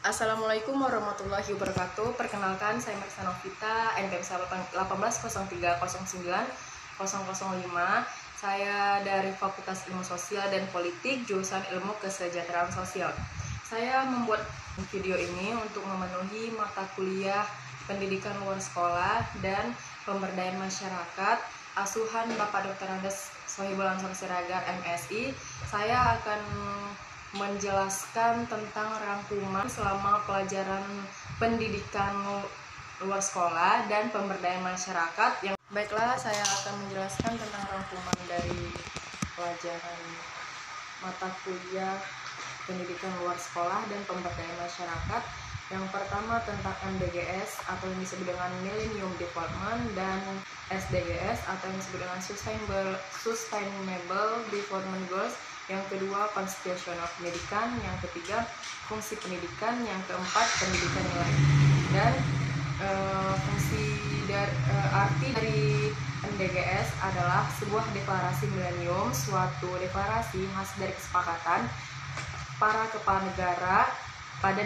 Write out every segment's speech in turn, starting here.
Assalamualaikum warahmatullahi wabarakatuh. Perkenalkan, saya Marisa Novita, NPM 1803090005. Saya dari Fakultas Ilmu Sosial dan Politik, jurusan Ilmu Kesejahteraan Sosial. Saya membuat video ini untuk memenuhi mata kuliah pendidikan luar sekolah dan pemberdayaan masyarakat asuhan Bapak Dr. Andes Sohibul Ansor Siregar, MSI. Saya akan menjelaskan tentang rangkuman selama pelajaran pendidikan luar sekolah dan pemberdayaan masyarakat. Baiklah, saya akan menjelaskan tentang rangkuman dari pelajaran mata kuliah pendidikan luar sekolah dan pemberdayaan masyarakat. Yang pertama tentang MDGs atau yang disebut dengan Millennium Development, dan SDGs atau yang disebut dengan Sustainable Development Goals. Yang kedua, konstitusional pendidikan. Yang ketiga, fungsi pendidikan. Yang keempat, pendidikan nilai. Dan arti dari MDGs adalah sebuah deklarasi milenium, suatu deklarasi hasil dari kesepakatan para kepala negara. Pada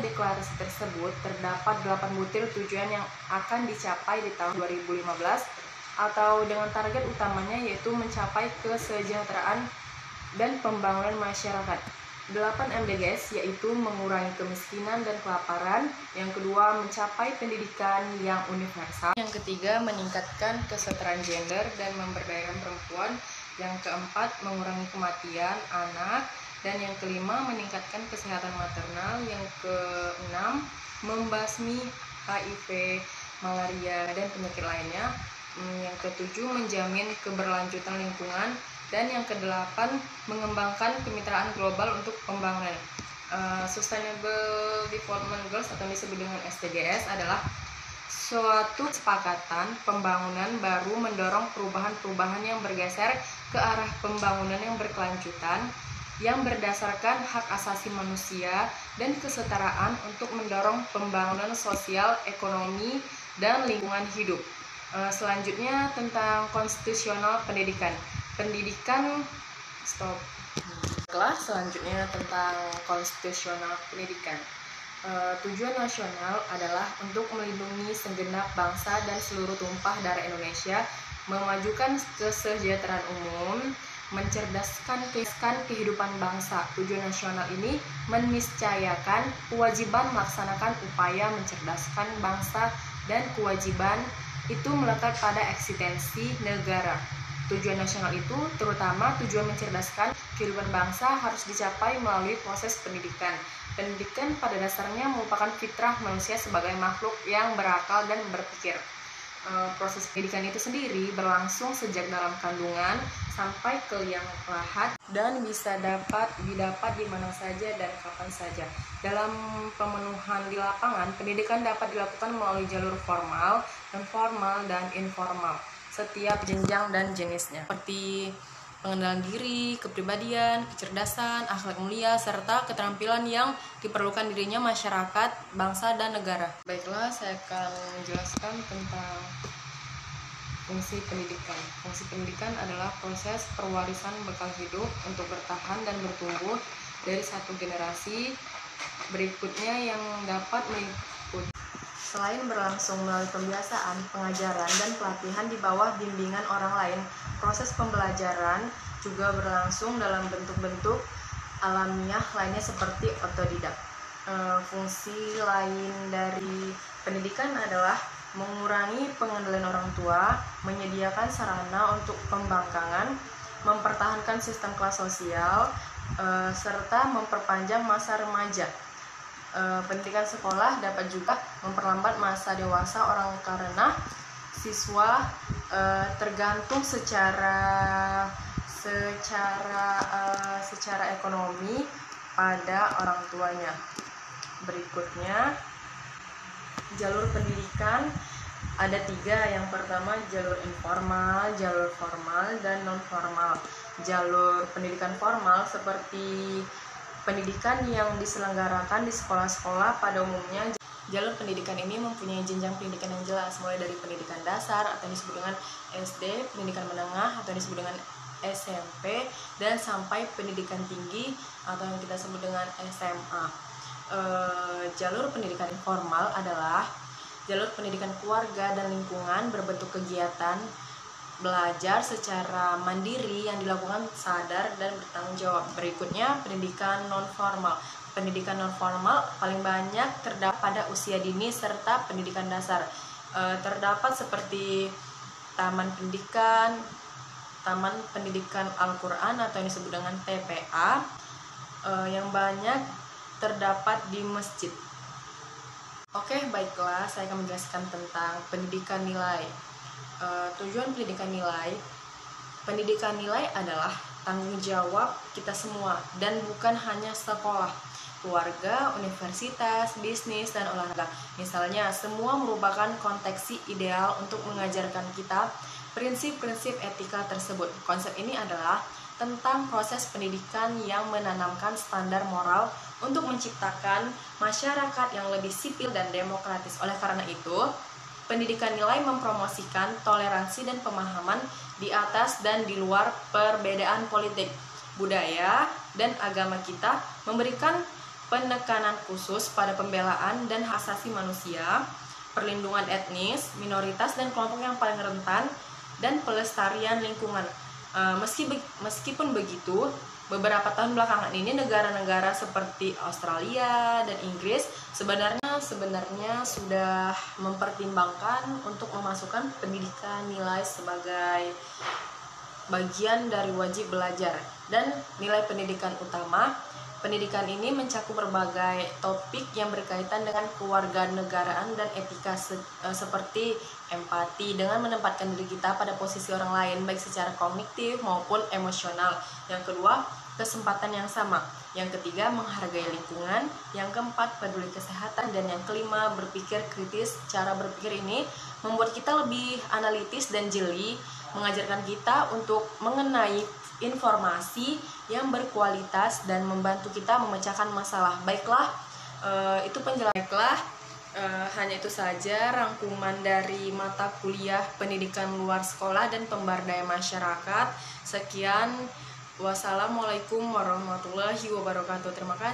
deklarasi tersebut terdapat 8 butir tujuan yang akan dicapai di tahun 2015, atau dengan target utamanya yaitu mencapai kesejahteraan dan pembangunan masyarakat. 8 MDGs yaitu mengurangi kemiskinan dan kelaparan. Yang kedua, mencapai pendidikan yang universal. Yang ketiga, meningkatkan kesetaraan gender dan memberdayakan perempuan. Yang keempat, mengurangi kematian anak. Dan yang kelima, meningkatkan kesehatan maternal. Yang keenam, membasmi HIV, malaria, dan penyakit lainnya. Yang ketujuh, menjamin keberlanjutan lingkungan. Dan yang kedelapan, mengembangkan kemitraan global untuk pembangunan. Sustainable Development Goals atau disebut dengan SDGs adalah suatu kesepakatan pembangunan baru mendorong perubahan-perubahan yang bergeser ke arah pembangunan yang berkelanjutan, yang berdasarkan hak asasi manusia dan kesetaraan untuk mendorong pembangunan sosial, ekonomi, dan lingkungan hidup. Selanjutnya tentang konstitusional pendidikan. Selanjutnya tentang konstitusional pendidikan. Tujuan nasional adalah untuk melindungi segenap bangsa dan seluruh tumpah darah Indonesia, memajukan kesejahteraan umum, mencerdaskan kehidupan bangsa. Tujuan nasional ini meniscayakan kewajiban melaksanakan upaya mencerdaskan bangsa, dan kewajiban itu melekat pada eksistensi negara. Tujuan nasional itu, terutama tujuan mencerdaskan kehidupan bangsa, harus dicapai melalui proses pendidikan. Pendidikan pada dasarnya merupakan fitrah manusia sebagai makhluk yang berakal dan berpikir. Proses pendidikan itu sendiri berlangsung sejak dalam kandungan sampai ke liang lahat dan bisa didapat di mana saja dan kapan saja. Dalam pemenuhan di lapangan, pendidikan dapat dilakukan melalui jalur formal, non-formal, dan informal. Setiap jenjang dan jenisnya, seperti pengenalan diri, kepribadian, kecerdasan, akhlak mulia, serta keterampilan yang diperlukan dirinya masyarakat, bangsa, dan negara. Baiklah, saya akan menjelaskan tentang fungsi pendidikan. Fungsi pendidikan adalah proses perwarisan bekal hidup untuk bertahan dan bertumbuh dari satu generasi berikutnya yang dapat mengikuti. Selain berlangsung melalui pembiasaan, pengajaran, dan pelatihan di bawah bimbingan orang lain, proses pembelajaran juga berlangsung dalam bentuk-bentuk alamiah lainnya seperti otodidak. Fungsi lain dari pendidikan adalah mengurangi pengendalian orang tua, menyediakan sarana untuk pembangkangan, mempertahankan sistem kelas sosial, serta memperpanjang masa remaja. Pendidikan sekolah dapat juga memperlambat masa dewasa orang karena siswa tergantung secara ekonomi pada orang tuanya. Berikutnya, jalur pendidikan ada 3. Yang pertama, jalur informal, jalur formal, dan non formal. Jalur pendidikan formal seperti pendidikan yang diselenggarakan di sekolah-sekolah pada umumnya. Jalur pendidikan ini mempunyai jenjang pendidikan yang jelas, mulai dari pendidikan dasar atau disebut dengan SD, pendidikan menengah atau disebut dengan SMP, dan sampai pendidikan tinggi atau yang kita sebut dengan SMA. Jalur pendidikan informal adalah jalur pendidikan keluarga dan lingkungan berbentuk kegiatan belajar secara mandiri yang dilakukan sadar dan bertanggung jawab. Berikutnya, pendidikan non-formal. Pendidikan non-formal paling banyak terdapat pada usia dini serta pendidikan dasar. Terdapat seperti taman pendidikan Al-Quran atau yang disebut dengan TPA, yang banyak terdapat di masjid. Oke, baiklah, saya akan menjelaskan tentang pendidikan nilai. Tujuan pendidikan nilai adalah tanggung jawab kita semua dan bukan hanya sekolah, keluarga, universitas, bisnis, dan olahraga. Misalnya, semua merupakan konteks ideal untuk mengajarkan kita prinsip-prinsip etika tersebut. Konsep ini adalah tentang proses pendidikan yang menanamkan standar moral untuk menciptakan masyarakat yang lebih sipil dan demokratis. Oleh karena itu, pendidikan nilai mempromosikan toleransi dan pemahaman di atas dan di luar perbedaan politik, budaya, dan agama kita, memberikan penekanan khusus pada pembelaan dan hak asasi manusia, perlindungan etnis, minoritas, dan kelompok yang paling rentan, dan pelestarian lingkungan. Meskipun begitu, beberapa tahun belakangan ini negara-negara seperti Australia dan Inggris sebenarnya sudah mempertimbangkan untuk memasukkan pendidikan nilai sebagai bagian dari wajib belajar. Dan nilai pendidikan utama, pendidikan ini mencakup berbagai topik yang berkaitan dengan kewarganegaraan dan etika seperti empati dengan menempatkan diri kita pada posisi orang lain baik secara kognitif maupun emosional. Yang kedua, kesempatan yang sama. Yang ketiga, menghargai lingkungan. Yang keempat, peduli kesehatan. Dan yang kelima, berpikir kritis. Cara berpikir ini membuat kita lebih analitis dan jeli, mengajarkan kita untuk mengenai informasi yang berkualitas dan membantu kita memecahkan masalah. Baiklah, itu penjelasan. Hanya itu saja rangkuman dari mata kuliah pendidikan luar sekolah dan pemberdayaan masyarakat. Sekian, wassalamualaikum warahmatullahi wabarakatuh. Terima kasih.